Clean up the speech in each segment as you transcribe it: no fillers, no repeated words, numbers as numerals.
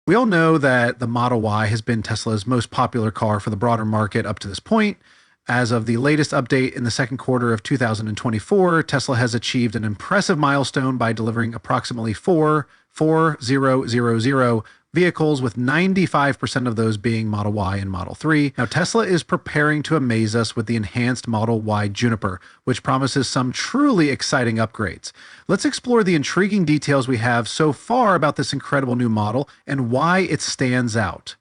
We all know that the Model Y has been Tesla's most popular car for the broader market up to this point. As of the latest update in the second quarter of 2024, Tesla has achieved an impressive milestone by delivering approximately 4,000 vehicles, with 95% of those being Model Y and Model 3. Now, Tesla is preparing to amaze us with the enhanced Model Y Juniper, which promises some truly exciting upgrades. Let's explore the intriguing details we have so far about this incredible new model and why it stands out.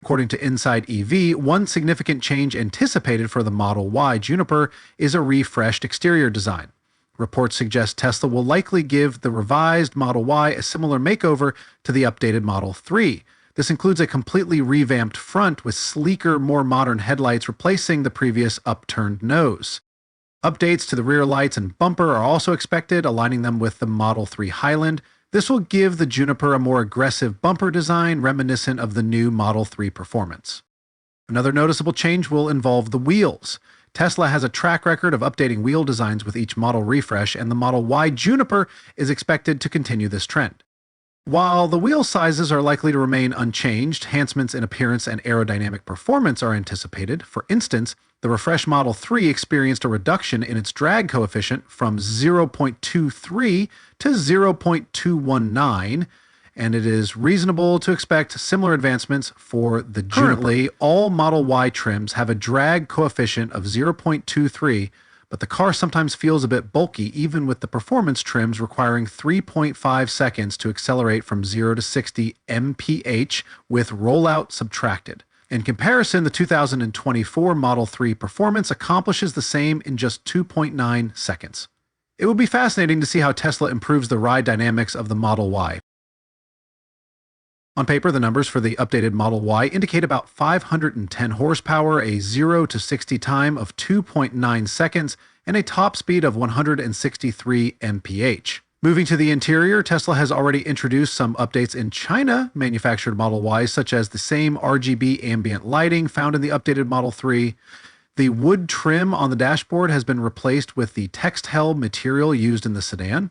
According to Inside EV, one significant change anticipated for the Model Y Juniper is a refreshed exterior design. Reports suggest Tesla will likely give the revised Model Y a similar makeover to the updated Model 3. This includes a completely revamped front with sleeker, more modern headlights replacing the previous upturned nose. Updates to the rear lights and bumper are also expected, aligning them with the Model 3 Highland. This will give the Juniper a more aggressive bumper design reminiscent of the new Model 3 performance. Another noticeable change will involve the wheels. Tesla has a track record of updating wheel designs with each model refresh, and the Model Y Juniper is expected to continue this trend. While the wheel sizes are likely to remain unchanged, enhancements in appearance and aerodynamic performance are anticipated. For instance, the refreshed Model 3 experienced a reduction in its drag coefficient from 0.23 to 0.219, and it is reasonable to expect similar advancements for the Juniper. Currently, all Model Y trims have a drag coefficient of 0.23, but the car sometimes feels a bit bulky, even with the performance trims requiring 3.5 seconds to accelerate from 0 to 60 mph with rollout subtracted. In comparison, the 2024 Model 3 performance accomplishes the same in just 2.9 seconds. It will be fascinating to see how Tesla improves the ride dynamics of the Model Y. On paper, the numbers for the updated Model Y indicate about 510 horsepower, a 0 to 60 time of 2.9 seconds, and a top speed of 163 mph. Moving to the interior, Tesla has already introduced some updates in China-manufactured Model Ys, such as the same RGB ambient lighting found in the updated Model 3. The wood trim on the dashboard has been replaced with the textile material used in the sedan.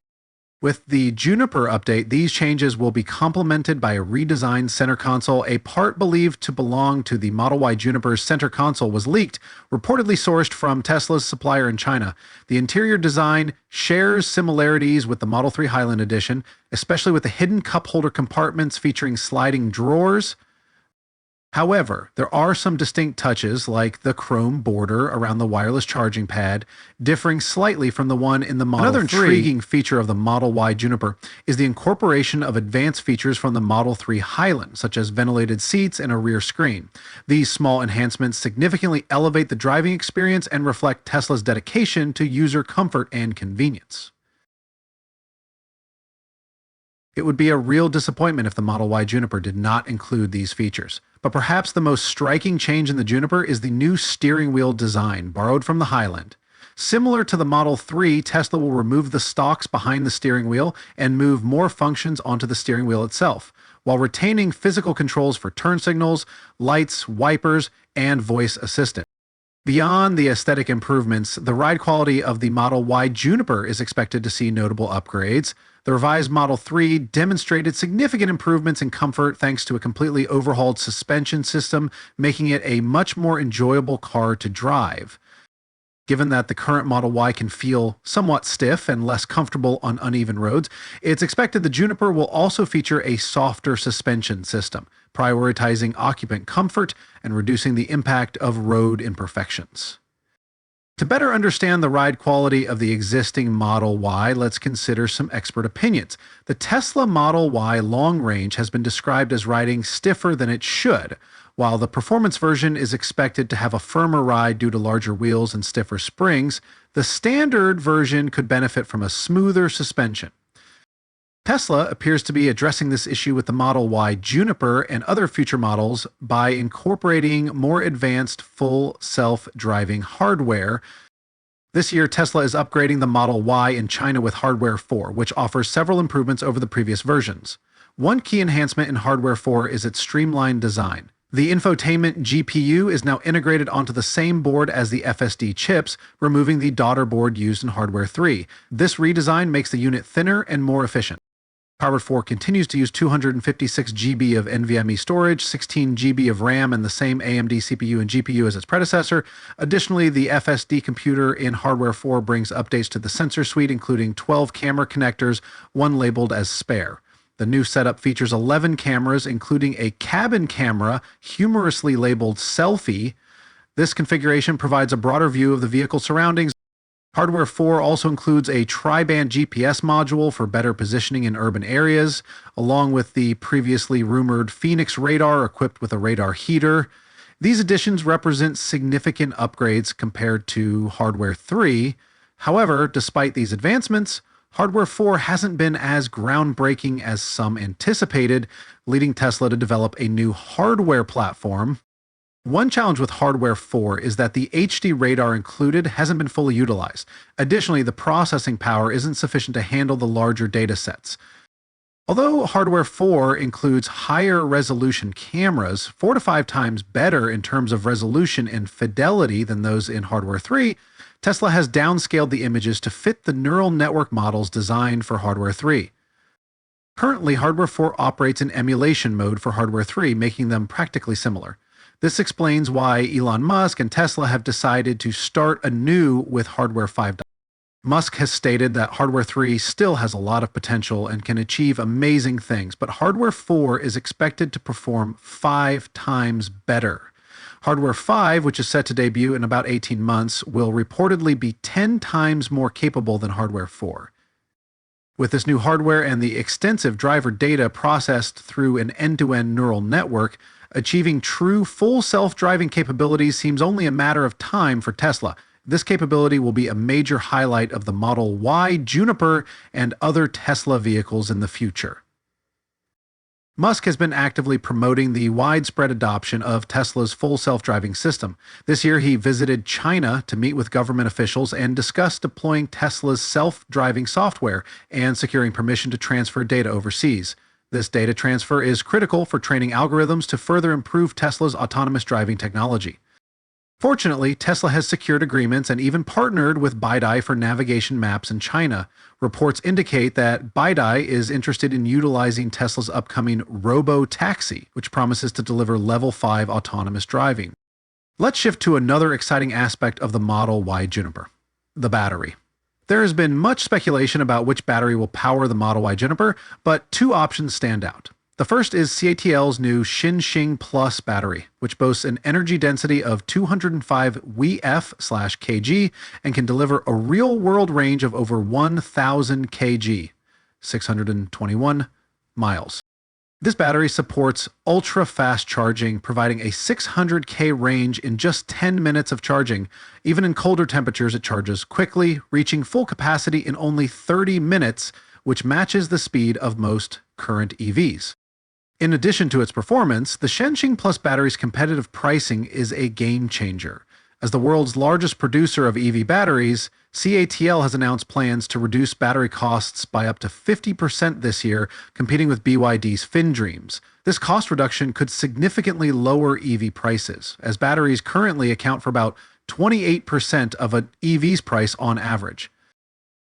With the Juniper update, these changes will be complemented by a redesigned center console. A part believed to belong to the Model Y Juniper's center console was leaked, reportedly sourced from Tesla's supplier in China. The interior design shares similarities with the Model 3 Highland Edition, especially with the hidden cup holder compartments featuring sliding drawers. However, there are some distinct touches, like the chrome border around the wireless charging pad, differing slightly from the one in the Model 3. Another intriguing feature of the Model Y Juniper is the incorporation of advanced features from the Model 3 Highland, such as ventilated seats and a rear screen. These small enhancements significantly elevate the driving experience and reflect Tesla's dedication to user comfort and convenience. It would be a real disappointment if the Model Y Juniper did not include these features. But perhaps the most striking change in the Juniper is the new steering wheel design, borrowed from the Highland. Similar to the Model 3, Tesla will remove the stalks behind the steering wheel and move more functions onto the steering wheel itself, while retaining physical controls for turn signals, lights, wipers, and voice assistant. Beyond the aesthetic improvements, the ride quality of the Model Y Juniper is expected to see notable upgrades. The revised Model 3 demonstrated significant improvements in comfort thanks to a completely overhauled suspension system, making it a much more enjoyable car to drive. Given that the current Model Y can feel somewhat stiff and less comfortable on uneven roads, it's expected the Juniper will also feature a softer suspension system, prioritizing occupant comfort and reducing the impact of road imperfections. To better understand the ride quality of the existing Model Y, let's consider some expert opinions. The Tesla Model Y long range has been described as riding stiffer than it should, while the performance version is expected to have a firmer ride due to larger wheels and stiffer springs. The standard version could benefit from a smoother suspension. Tesla appears to be addressing this issue with the Model Y Juniper and other future models by incorporating more advanced full self-driving hardware. This year, Tesla is upgrading the Model Y in China with Hardware 4, which offers several improvements over the previous versions. One key enhancement in Hardware 4 is its streamlined design. The infotainment GPU is now integrated onto the same board as the FSD chips, removing the daughter board used in Hardware 3. This redesign makes the unit thinner and more efficient. Powered 4 continues to use 256 GB of NVMe storage, 16 GB of RAM, and the same AMD CPU and GPU as its predecessor. Additionally, the FSD computer in Hardware 4 brings updates to the sensor suite, including 12 camera connectors, one labeled as spare. The new setup features 11 cameras, including a cabin camera, humorously labeled selfie. This configuration provides a broader view of the vehicle surroundings. Hardware 4 also includes a tri-band GPS module for better positioning in urban areas, along with the previously rumored Phoenix radar equipped with a radar heater. These additions represent significant upgrades compared to Hardware 3. However, despite these advancements, Hardware 4 hasn't been as groundbreaking as some anticipated, leading Tesla to develop a new hardware platform. One challenge with Hardware 4 is that the HD radar included hasn't been fully utilized. Additionally, the processing power isn't sufficient to handle the larger data sets. Although Hardware 4 includes higher resolution cameras, 4 to 5 times better in terms of resolution and fidelity than those in Hardware 3, Tesla has downscaled the images to fit the neural network models designed for Hardware 3. Currently, Hardware 4 operates in emulation mode for Hardware 3, making them practically similar. This explains why Elon Musk and Tesla have decided to start anew with Hardware 5. Musk has stated that Hardware 3 still has a lot of potential and can achieve amazing things, but Hardware 4 is expected to perform 5 times better. Hardware 5, which is set to debut in about 18 months, will reportedly be 10 times more capable than Hardware 4. With this new hardware and the extensive driver data processed through an end-to-end neural network, achieving true full self-driving capabilities seems only a matter of time for Tesla. This capability will be a major highlight of the Model Y Juniper and other Tesla vehicles in the future. Musk has been actively promoting the widespread adoption of Tesla's full self-driving system. This year, he visited China to meet with government officials and discuss deploying Tesla's self-driving software and securing permission to transfer data overseas. This data transfer is critical for training algorithms to further improve Tesla's autonomous driving technology. Fortunately, Tesla has secured agreements and even partnered with Baidai for navigation maps in China. Reports indicate that Baidai is interested in utilizing Tesla's upcoming robo-taxi, which promises to deliver level 5 autonomous driving. Let's shift to another exciting aspect of the Model Y Juniper: the battery. There has been much speculation about which battery will power the Model Y Juniper, but two options stand out. The first is CATL's new Xinxing Plus battery, which boasts an energy density of 205 WF/kg and can deliver a real-world range of over 1,000 kg, 621 miles. This battery supports ultra-fast charging, providing a 600K range in just 10 minutes of charging. Even in colder temperatures, it charges quickly, reaching full capacity in only 30 minutes, which matches the speed of most current EVs. In addition to its performance, the Xinxing Plus battery's competitive pricing is a game changer. As the world's largest producer of EV batteries, CATL has announced plans to reduce battery costs by up to 50% this year, competing with BYD's FinDreams. This cost reduction could significantly lower EV prices, as batteries currently account for about 28% of an EV's price on average.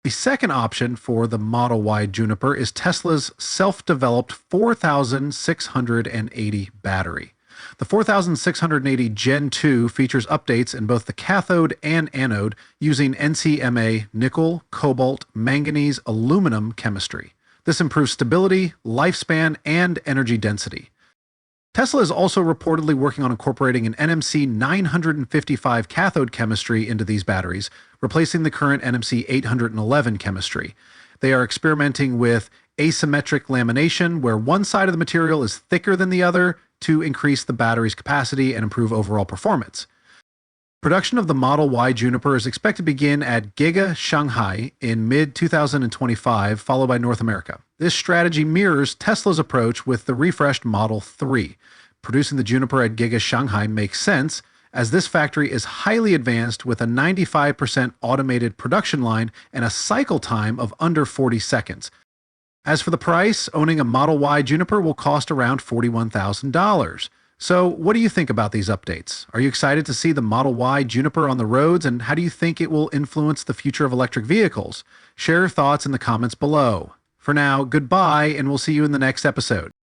The second option for the Model Y Juniper is Tesla's self-developed 4680 battery. The 4680 Gen 2 features updates in both the cathode and anode using NCMA nickel, cobalt, manganese, aluminum chemistry. This improves stability, lifespan, and energy density. Tesla is also reportedly working on incorporating an NMC 955 cathode chemistry into these batteries, replacing the current NMC 811 chemistry. They are experimenting with asymmetric lamination, where one side of the material is thicker than the other to increase the battery's capacity and improve overall performance. Production of the Model Y Juniper is expected to begin at Giga Shanghai in mid-2025, followed by North America. This strategy mirrors Tesla's approach with the refreshed Model 3. Producing the Juniper at Giga Shanghai makes sense, as this factory is highly advanced with a 95% automated production line and a cycle time of under 40 seconds. As for the price, owning a Model Y Juniper will cost around $41,000. So what do you think about these updates? Are you excited to see the Model Y Juniper on the roads, and how do you think it will influence the future of electric vehicles? Share your thoughts in the comments below. For now, goodbye, and we'll see you in the next episode.